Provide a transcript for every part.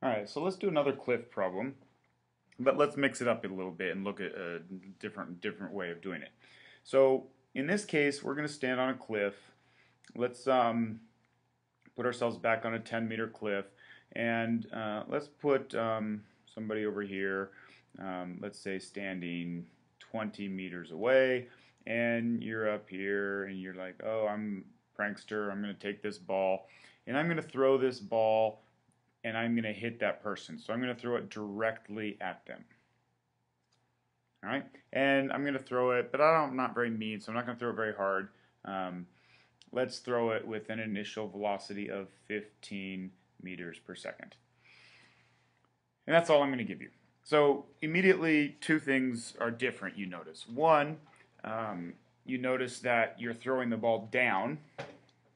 Alright, so let's do another cliff problem, but let's mix it up a little bit and look at a different way of doing it. So in this case, we're going to stand on a cliff. Let's put ourselves back on a 10-meter cliff, and let's put somebody over here, let's say standing 20 meters away, and you're up here, and you're like, oh, I'm prankster, I'm going to take this ball, and I'm going to throw this ball and I'm going to hit that person. So I'm going to throw it directly at them. All right, and I'm going to throw it, but I'm not very mean, so I'm not going to throw it very hard. Let's throw it with an initial velocity of 15 meters per second. And that's all I'm going to give you. So immediately, two things are different, you notice. One, you notice that you're throwing the ball down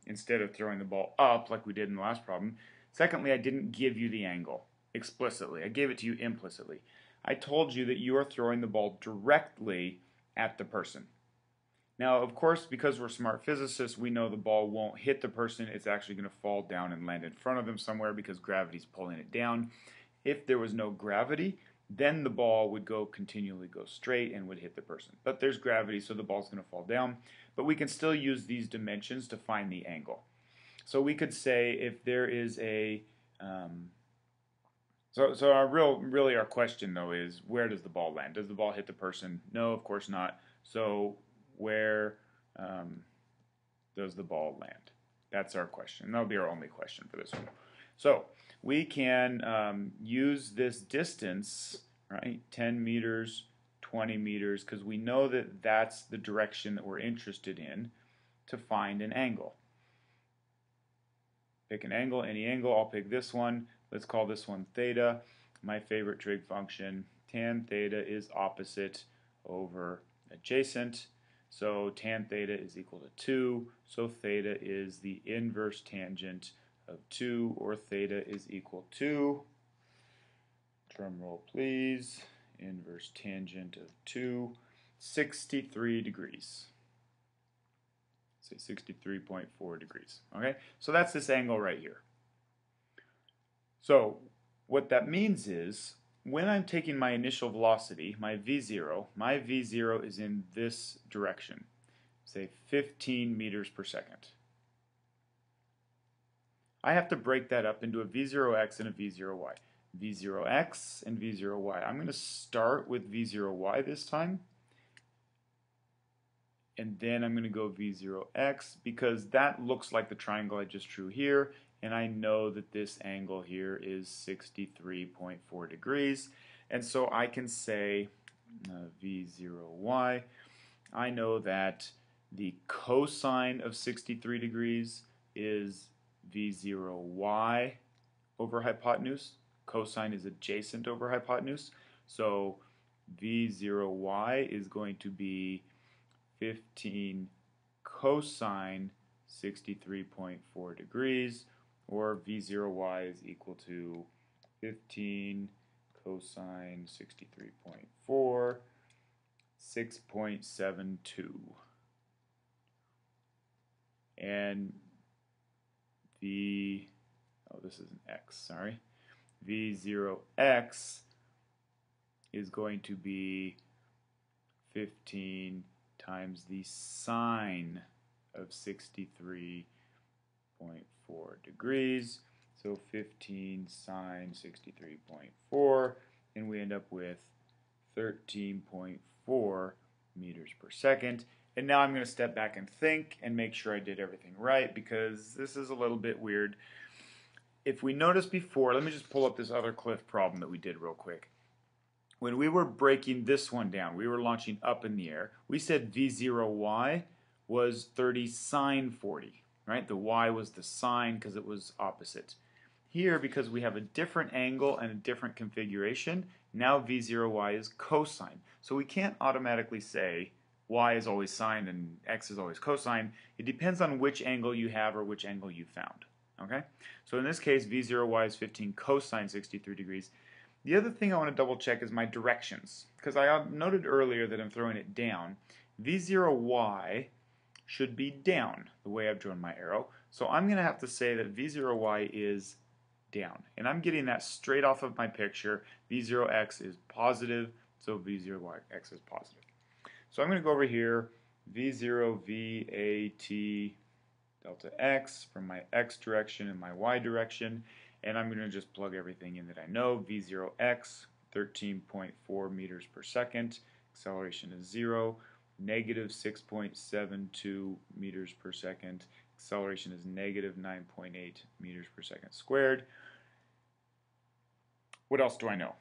instead of throwing the ball up like we did in the last problem. Secondly, I didn't give you the angle explicitly. I gave it to you implicitly. I told you that you are throwing the ball directly at the person. Now, of course, because we're smart physicists, we know the ball won't hit the person. It's actually going to fall down and land in front of them somewhere because gravity's pulling it down. If there was no gravity, then the ball would continually go straight and would hit the person. But there's gravity, so the ball's going to fall down. But we can still use these dimensions to find the angle. So we could say if there is a so our question though is, where does the ball land? Does the ball hit the person? No, of course not. So where does the ball land? That's our question. That'll be our only question for this one. So we can use this distance, right? 10 meters, 20 meters, because we know that that's the direction that we're interested in to find an angle. Pick an angle, any angle. I'll pick this one. Let's call this one theta. My favorite trig function. Tan theta is opposite over adjacent. So tan theta is equal to 2. So theta is the inverse tangent of 2, or theta is equal to, drum roll please, inverse tangent of 2, 63 degrees. 63.4 degrees. Okay, so that's this angle right here. So what that means is, when I'm taking my initial velocity, my v0 is in this direction, say 15 meters per second. I have to break that up into a v0x and a v0y. v0x and v0y. I'm going to start with v0y this time, and then I'm going to go v0x because that looks like the triangle I just drew here, and I know that this angle here is 63.4 degrees, and so I can say v0y. I know that the cosine of 63 degrees is v0y over hypotenuse. Cosine is adjacent over hypotenuse, so v0y is going to be 15 cosine 63.4 degrees, or v0y is equal to 15 cosine 63.4, 6.72. And this is an x, sorry. v0x is going to be 15 times the sine of 63.4 degrees. So 15 sine 63.4, and we end up with 13.4 meters per second. And now I'm going to step back and think and make sure I did everything right, because this is a little bit weird. If we noticed before, let me just pull up this other cliff problem that we did real quick. When we were breaking this one down, we were launching up in the air. We said v0y was 30 sine 40, right? The y was the sine because it was opposite. Here, because we have a different angle and a different configuration, now v0y is cosine. So we can't automatically say y is always sine and x is always cosine. It depends on which angle you have or which angle you found. Okay? So in this case, v0y is 15 cosine 63 degrees. The other thing I want to double check is my directions, because I noted earlier that I'm throwing it down. v0y should be down the way I've drawn my arrow. So I'm going to have to say that v0y is down. And I'm getting that straight off of my picture. V0x is positive, so V0x is positive. So I'm going to go over here, V0 VAT delta x from my x direction and my y direction, and I'm going to just plug everything in that I know. V0x, 13.4 meters per second, acceleration is 0, negative 6.72 meters per second, acceleration is negative 9.8 meters per second squared. What else do I know?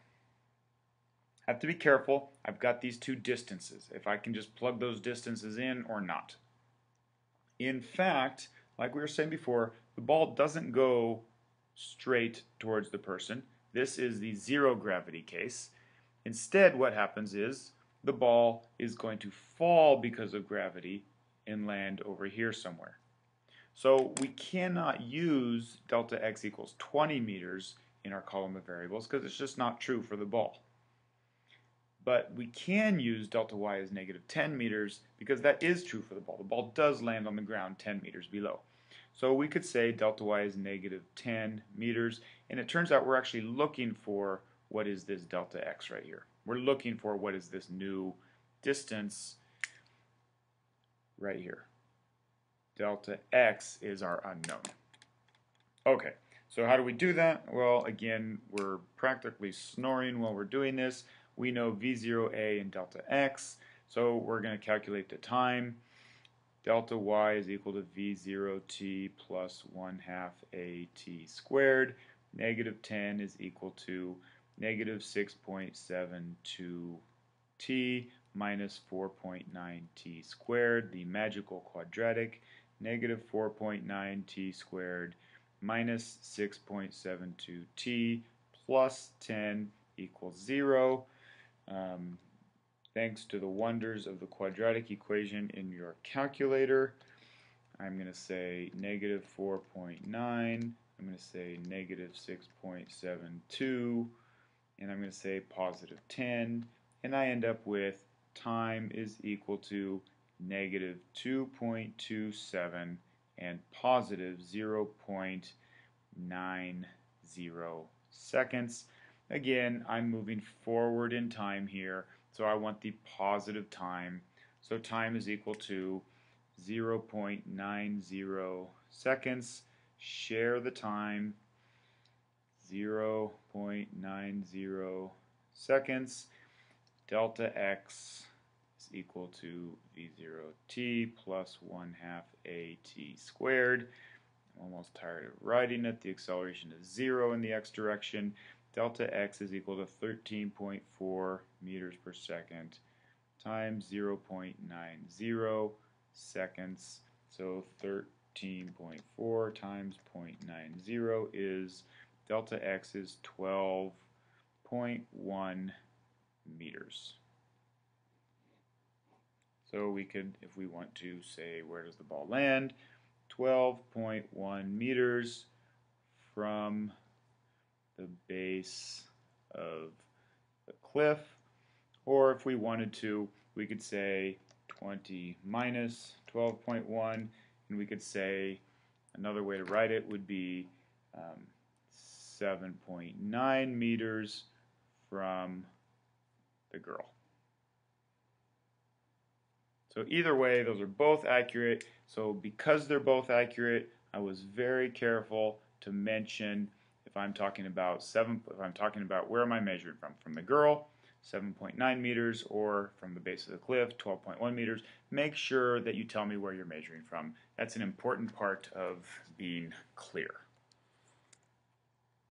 I have to be careful. I've got these two distances, if I can just plug those distances in or not. In fact, like we were saying before, the ball doesn't go straight towards the person. This is the zero gravity case. Instead, what happens is the ball is going to fall because of gravity and land over here somewhere. So we cannot use delta x equals 20 meters in our column of variables because it's just not true for the ball. But we can use delta y as negative 10 meters because that is true for the ball. The ball does land on the ground 10 meters below. So we could say delta y is negative 10 meters, and it turns out we're actually looking for what is this delta x right here. We're looking for what is this new distance right here. Delta x is our unknown. Okay, so how do we do that? Well, again, we're practically snoring while we're doing this. We know V0a and delta x, so we're going to calculate the time. Delta y is equal to V0t plus 1/2 at squared. Negative 10 is equal to negative 6.72t minus 4.9t squared, the magical quadratic. Negative 4.9t squared minus 6.72t plus 10 equals 0. Thanks to the wonders of the quadratic equation in your calculator, I'm going to say negative 4.9, I'm going to say negative 6.72, and I'm going to say positive 10, and I end up with time is equal to negative 2.27 and positive 0.90 seconds. Again, I'm moving forward in time here, so I want the positive time. So time is equal to 0.90 seconds. Share the time, 0.90 seconds. Delta x is equal to V0t plus 1/2 at squared. I'm almost tired of writing it. The acceleration is 0 in the x direction. Delta x is equal to 13.4 meters per second times 0.90 seconds. So 13.4 times 0.90 is delta x is 12.1 meters. So we could, if we want to say where does the ball land, 12.1 meters from the base of the cliff, or if we wanted to, we could say 20 minus 12.1, and we could say another way to write it would be 7.9 meters from the girl. So either way, those are both accurate. So because they're both accurate, I was very careful to mention if I'm talking about where am I measuring from the girl, 7.9 meters, or from the base of the cliff, 12.1 meters. Make sure that you tell me where you're measuring from. That's an important part of being clear.